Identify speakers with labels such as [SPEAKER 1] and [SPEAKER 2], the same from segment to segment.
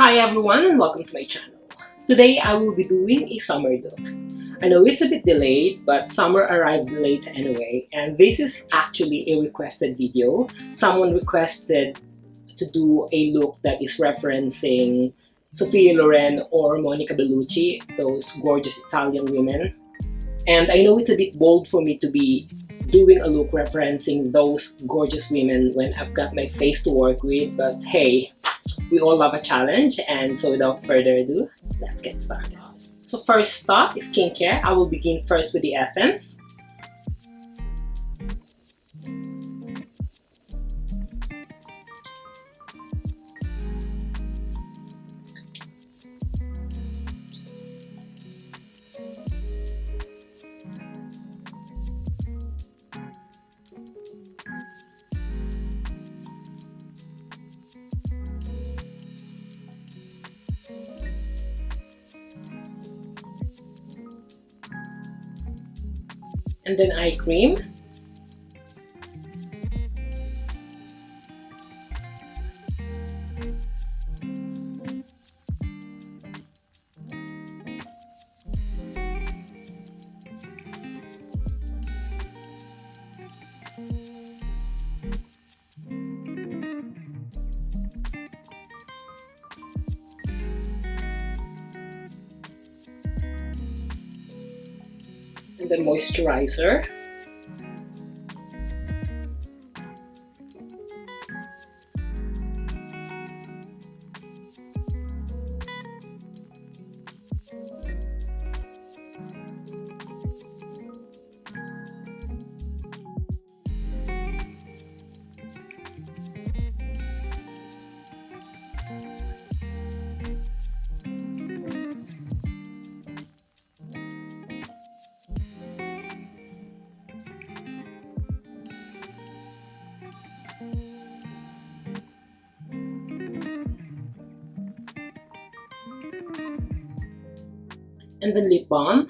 [SPEAKER 1] Hi everyone and welcome to my channel. Today I will be doing a summer look. I know it's a bit delayed, but summer arrived late anyway, and this is actually a requested video. Someone requested to do a look that is referencing Sofia Loren or Monica Bellucci, those gorgeous Italian women. And I know it's a bit bold for me to be doing a look referencing those gorgeous women when I've got my face to work with, but hey, we all love a challenge, and so without further ado, let's get started. So first stop is skincare. I will begin first with the essence. And then eye cream. And then moisturizer. And then lip balm.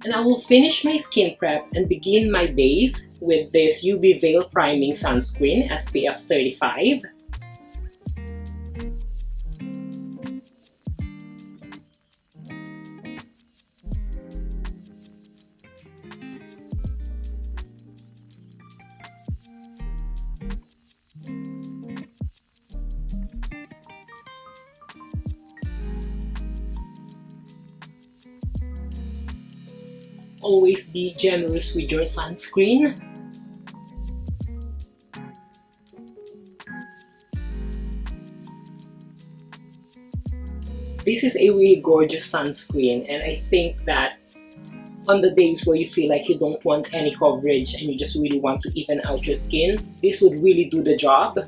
[SPEAKER 1] And I will finish my skin prep and begin my base with this UV Veil Priming Sunscreen SPF 35. Always be generous with your sunscreen. This is a really gorgeous sunscreen, and I think that on the days where you feel like you don't want any coverage and you just really want to even out your skin, this would really do the job.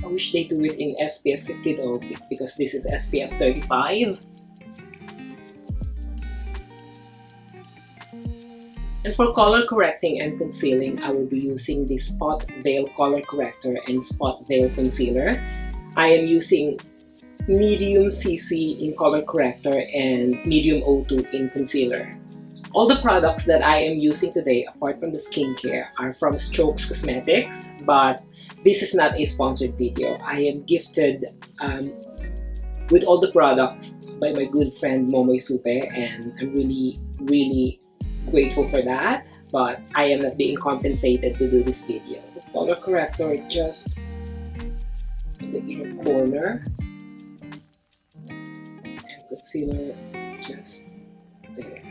[SPEAKER 1] I wish they do it in SPF 50 though, because this is SPF 35. And for color correcting and concealing, I will be using the Spot Veil Color Corrector and Spot Veil Concealer. I am using medium CC in color corrector and medium O2 in concealer. All the products that I am using today, apart from the skincare, are from Strokes Cosmetics, but this is not a sponsored video. I am gifted with all the products by my good friend Momoy Supe, and I'm really grateful for that, but I am not being compensated to do this video. So color corrector just in the inner corner, and concealer just there.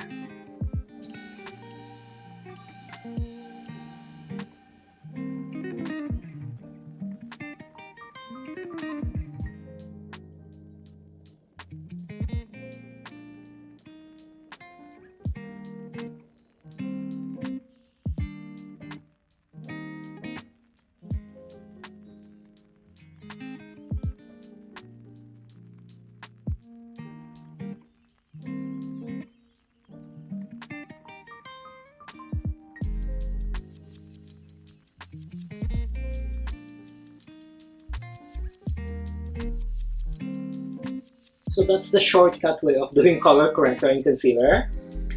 [SPEAKER 1] So that's the shortcut way of doing color corrector and concealer.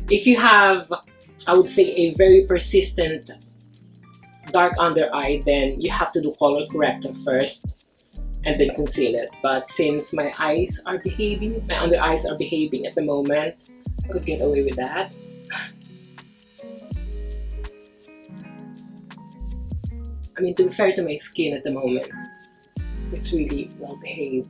[SPEAKER 1] If you have, I would say, a very persistent dark under eye, then you have to do color corrector first and then conceal it. But since my eyes are behaving, my under eyes are behaving at the moment, I could get away with that. I mean, to be fair to my skin at the moment, it's really well behaved.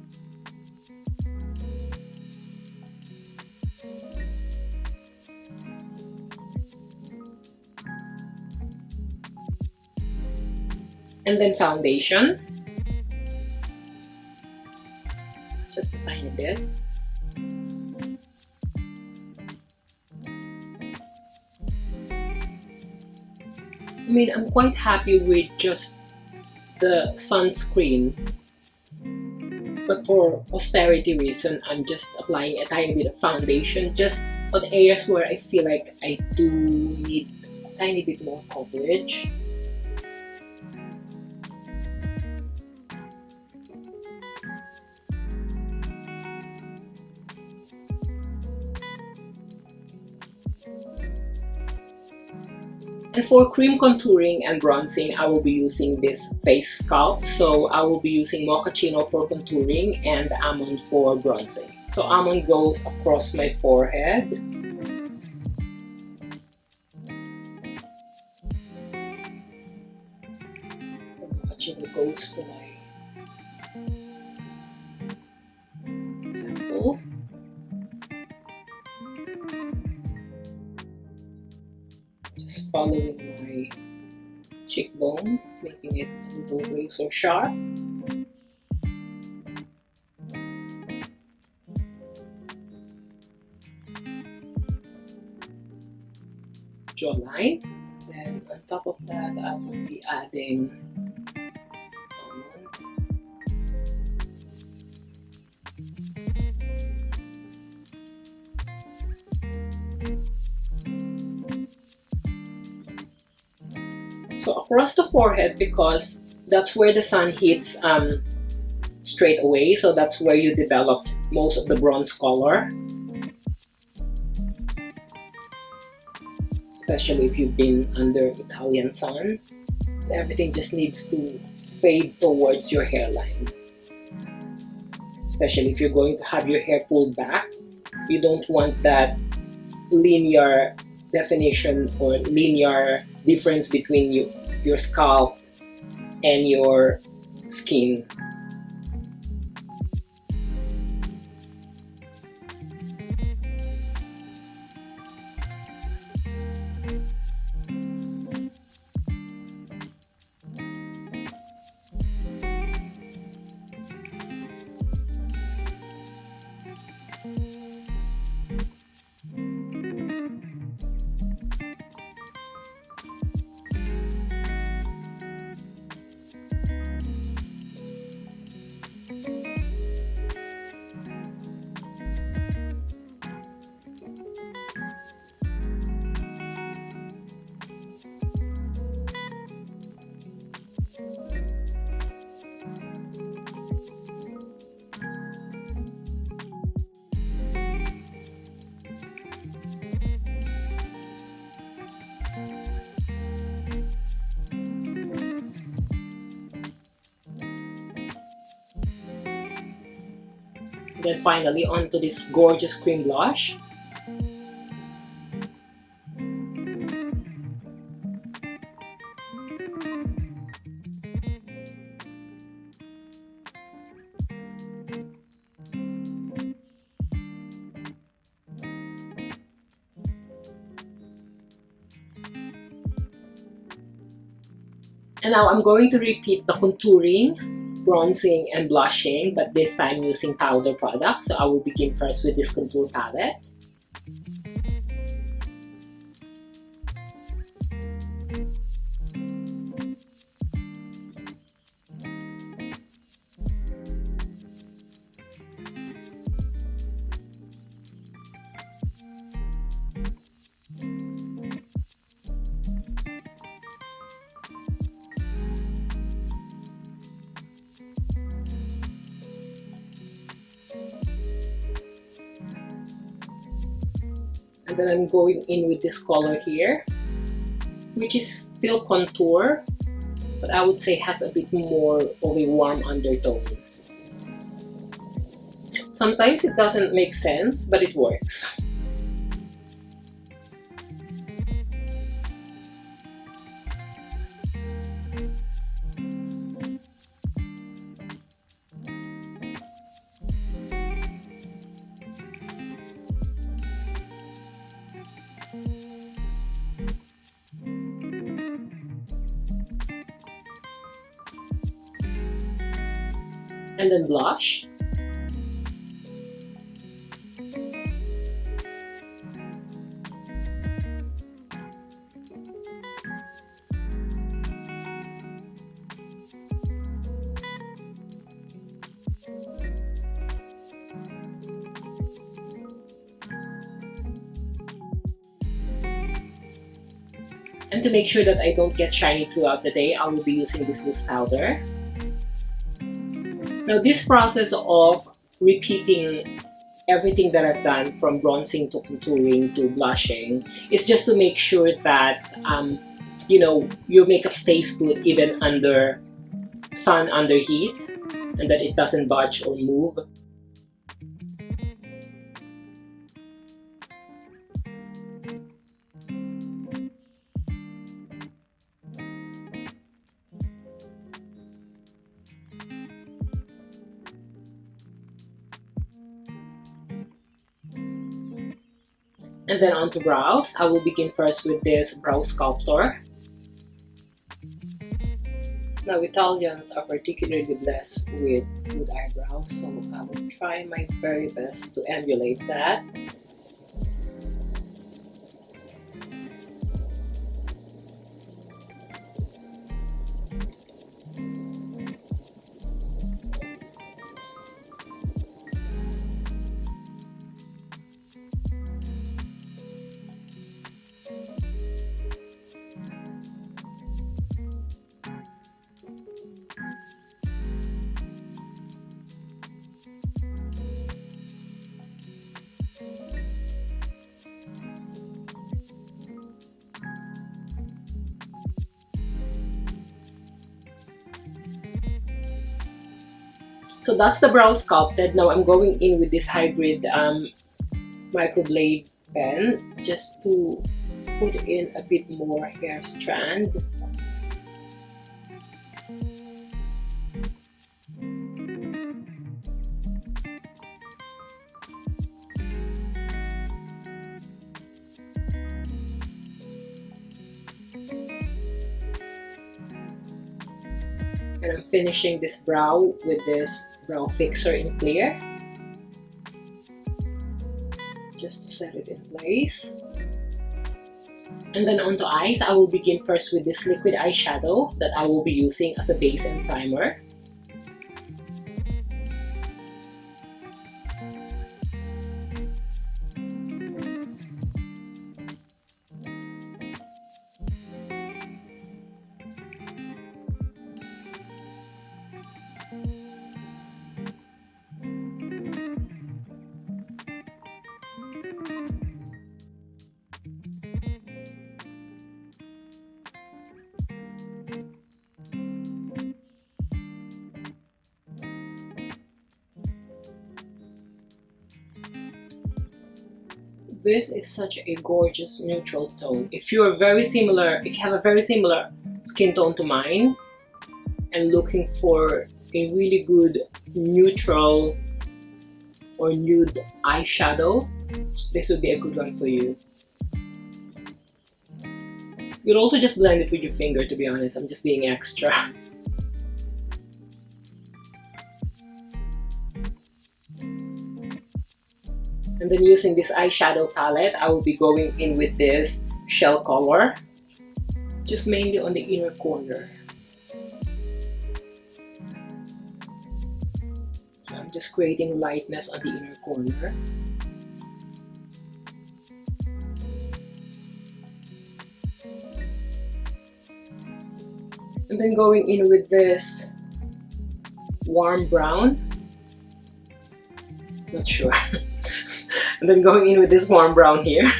[SPEAKER 1] And then foundation, just a tiny bit. I mean, I'm quite happy with just the sunscreen, but for austerity reason, I'm just applying a tiny bit of foundation just on areas where I feel like I do need a tiny bit more coverage. And for cream contouring and bronzing, I will be using this face sculpt. So I will be using Mochaccino for contouring and Almond for bronzing. So Almond goes across my forehead. Mochaccino goes to my temple. Just following my cheekbone, making it a little razor sharp. Jawline. Then on top of that, I will be adding almond. So across the forehead, because that's where the sun hits straight away, so that's where you develop most of the bronze color. Especially if you've been under Italian sun, everything just needs to fade towards your hairline. Especially if you're going to have your hair pulled back, you don't want that linear definition or linear difference between your scalp and your skin. And then finally onto this gorgeous cream blush. And now I'm going to repeat the contouring, bronzing, and blushing, but this time using powder products. So I will begin first with this contour palette. And then I'm going in with this color here, which is still contour, but I would say has a bit more of a warm undertone. Sometimes it doesn't make sense, but it works. And then blush. And to make sure that I don't get shiny throughout the day, I will be using this loose powder. Now, this process of repeating everything that I've done from bronzing to contouring to blushing is just to make sure that you know, your makeup stays put even under sun, under heat, and that it doesn't budge or move. And then onto brows. I will begin first with this brow sculptor. Now, Italians are particularly blessed with good eyebrows, so I will try my very best to emulate that. So that's the brow sculpted. Now I'm going in with this hybrid microblade pen just to put in a bit more hair strand. And I'm finishing this brow with this brow fixer in clear, just to set it in place. And then onto eyes, I will begin first with this liquid eyeshadow that I will be using as a base and primer. This is such a gorgeous neutral tone. If you have a very similar skin tone to mine and looking for a really good neutral or nude eyeshadow, this would be a good one for you. You'd also just blend it with your finger, to be honest. I'm just being extra. And then using this eyeshadow palette, I will be going in with this shell color, just mainly on the inner corner. So I'm just creating lightness on the inner corner. And then going in with this warm brown. Not sure. And then going in with this warm brown here.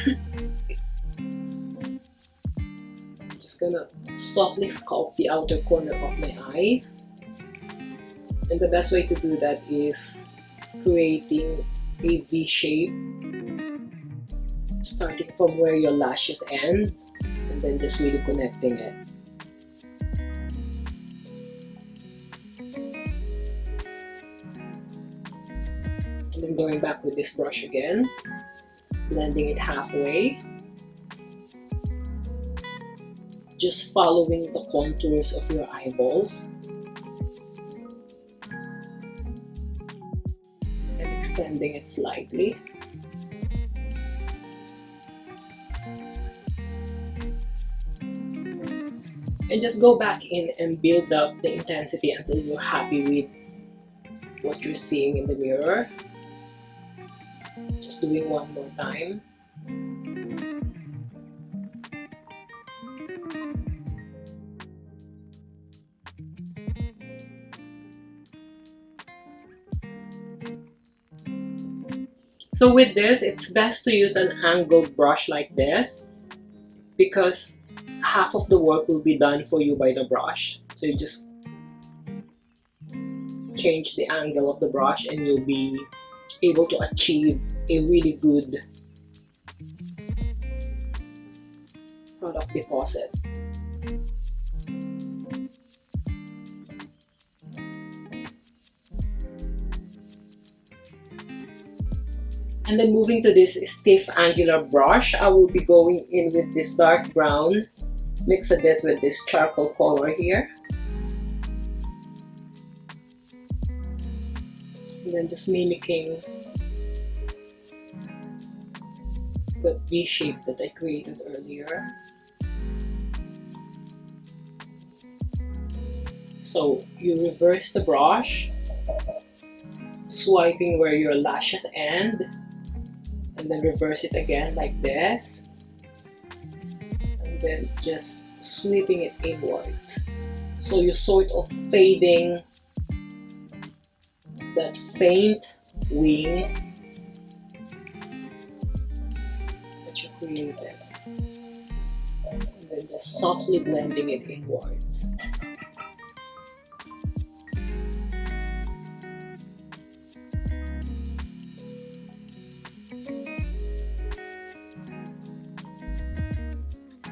[SPEAKER 1] Just gonna softly sculpt the outer corner of my eyes. And the best way to do that is creating a V shape, starting from where your lashes end, and then just really connecting it. And then going back with this brush again, blending it halfway. Just following the contours of your eyeballs. And extending it slightly. And just go back in and build up the intensity until you're happy with what you're seeing in the mirror. Just doing one more time. So with this, it's best to use an angled brush like this because half of the work will be done for you by the brush. So you just change the angle of the brush and you'll be able to achieve a really good product deposit. And then moving to this stiff angular brush, I will be going in with this dark brown, mix a bit with this charcoal color here. And then just mimicking the V shape that I created earlier. So you reverse the brush, swiping where your lashes end, and then reverse it again like this, and then just sweeping it inwards. So you're sort of fading that faint wing that you created, and then just softly blending it inwards.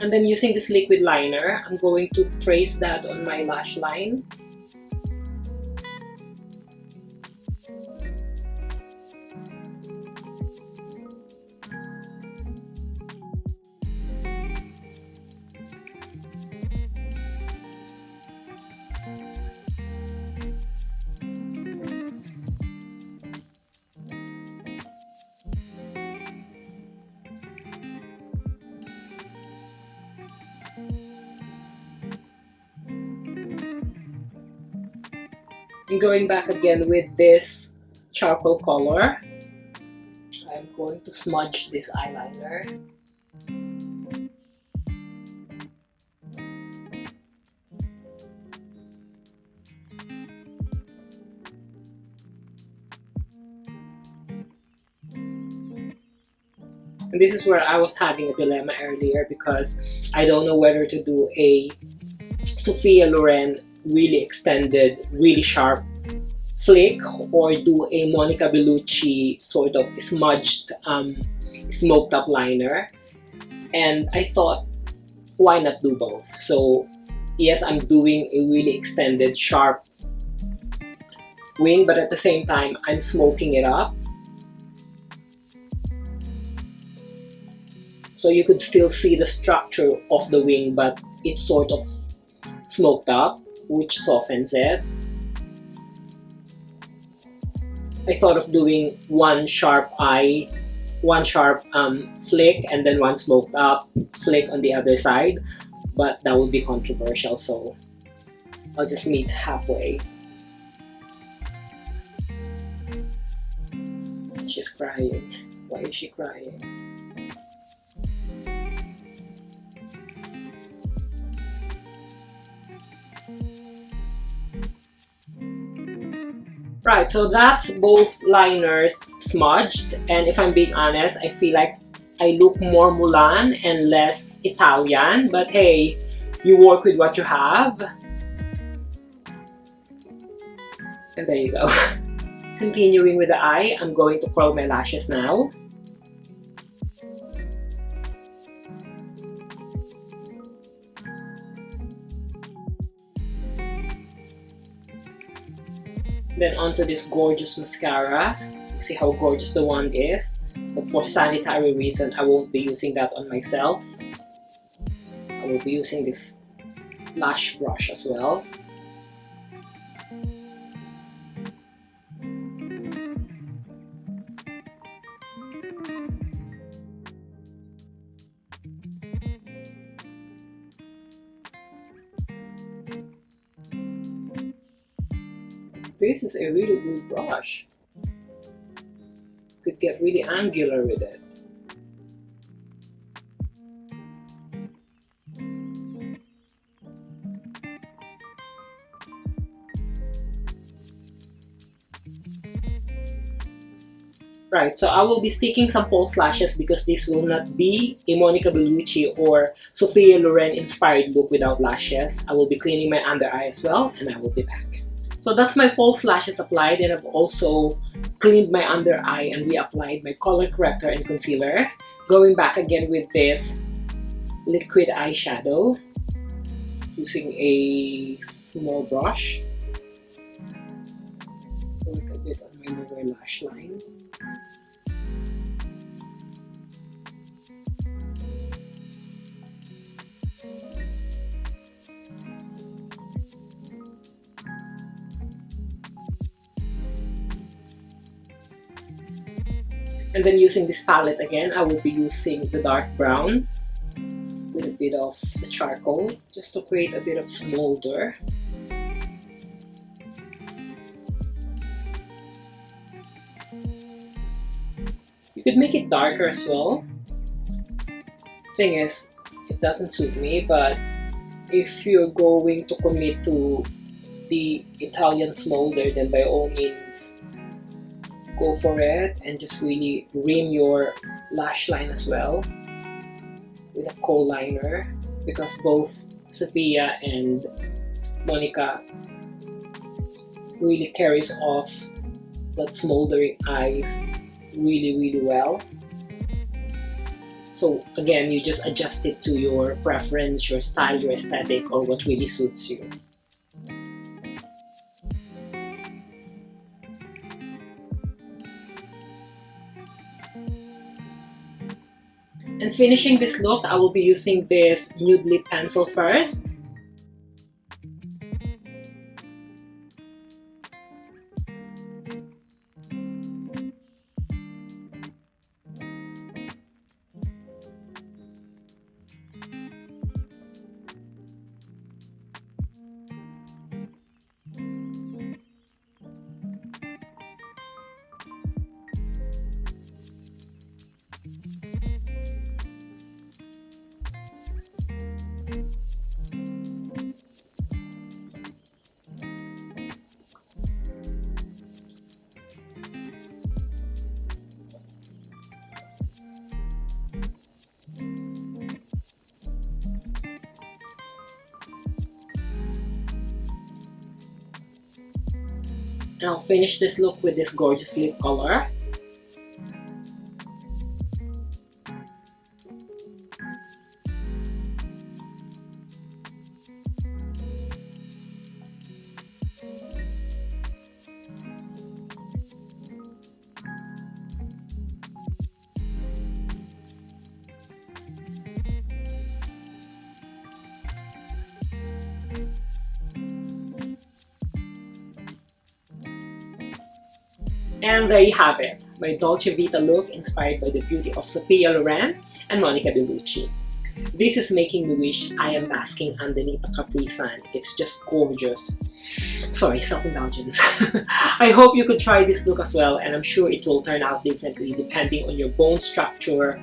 [SPEAKER 1] And then using this liquid liner, I'm going to trace that on my lash line. And going back again with this charcoal color, I'm going to smudge this eyeliner. And this is where I was having a dilemma earlier because I don't know whether to do a Sophia Loren really extended, really sharp flick or do a Monica Bellucci sort of smudged, smoked up liner. And I thought, why not do both? So yes, I'm doing a really extended, sharp wing, but at the same time, I'm smoking it up. So you could still see the structure of the wing, but it's sort of smoked up, which softens it. I thought of doing one sharp eye, one sharp flick, and then one smoked up flick on the other side, but that would be controversial, so I'll just meet halfway. She's crying. Why is she crying? Right, so that's both liners smudged, and if I'm being honest, I feel like I look more Mulan and less Italian, but hey, you work with what you have. And there you go. Continuing with the eye, I'm going to curl my lashes now. Then onto this gorgeous mascara. See how gorgeous the wand is. But for sanitary reason, I won't be using that on myself. I will be using this lash brush as well. This is a really good brush. Could get really angular with it. Right, so I will be sticking some false lashes because this will not be a Monica Bellucci or Sophia Loren inspired look without lashes. I will be cleaning my under eye as well, and I will be back. So that's my false lashes applied, and I've also cleaned my under eye and reapplied my color corrector and concealer. Going back again with this liquid eyeshadow using a small brush. Work a bit on my lower lash line. And then using this palette again, I will be using the dark brown with a bit of the charcoal just to create a bit of smolder. You could make it darker as well. Thing is, it doesn't suit me, but if you're going to commit to the Italian smolder, then by all means, go for it and just really rim your lash line as well with a kohl liner, because both Sophia and Monica really carries off that smoldering eyes really well. So again, you just adjust it to your preference, your style, your aesthetic, or what really suits you. And finishing this look, I will be using this nude lip pencil first. And I'll finish this look with this gorgeous lip color. And there you have it, my Dolce Vita look inspired by the beauty of Sophia Loren and Monica Bellucci. This is making me wish I am basking underneath the Capri Sun. It's just gorgeous. Sorry, self-indulgence. I hope you could try this look as well, and I'm sure it will turn out differently depending on your bone structure,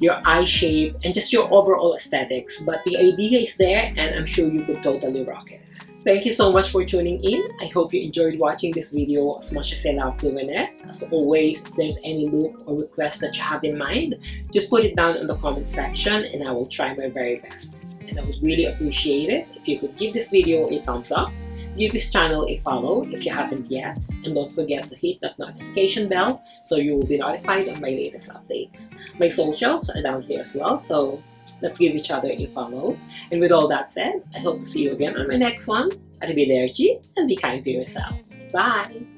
[SPEAKER 1] your eye shape, and just your overall aesthetics. But the idea is there, and I'm sure you could totally rock it. Thank you so much for tuning in. I hope you enjoyed watching this video as much as I love doing it. As always, if there's any look or request that you have in mind, just put it down in the comment section and I will try my very best. And I would really appreciate it if you could give this video a thumbs up, give this channel a follow if you haven't yet, and don't forget to hit that notification bell so you will be notified of my latest updates. My socials are down here as well, so let's give each other a follow. And with all that said, I hope to see you again on my next one. Arrivederci and be kind to yourself. Bye!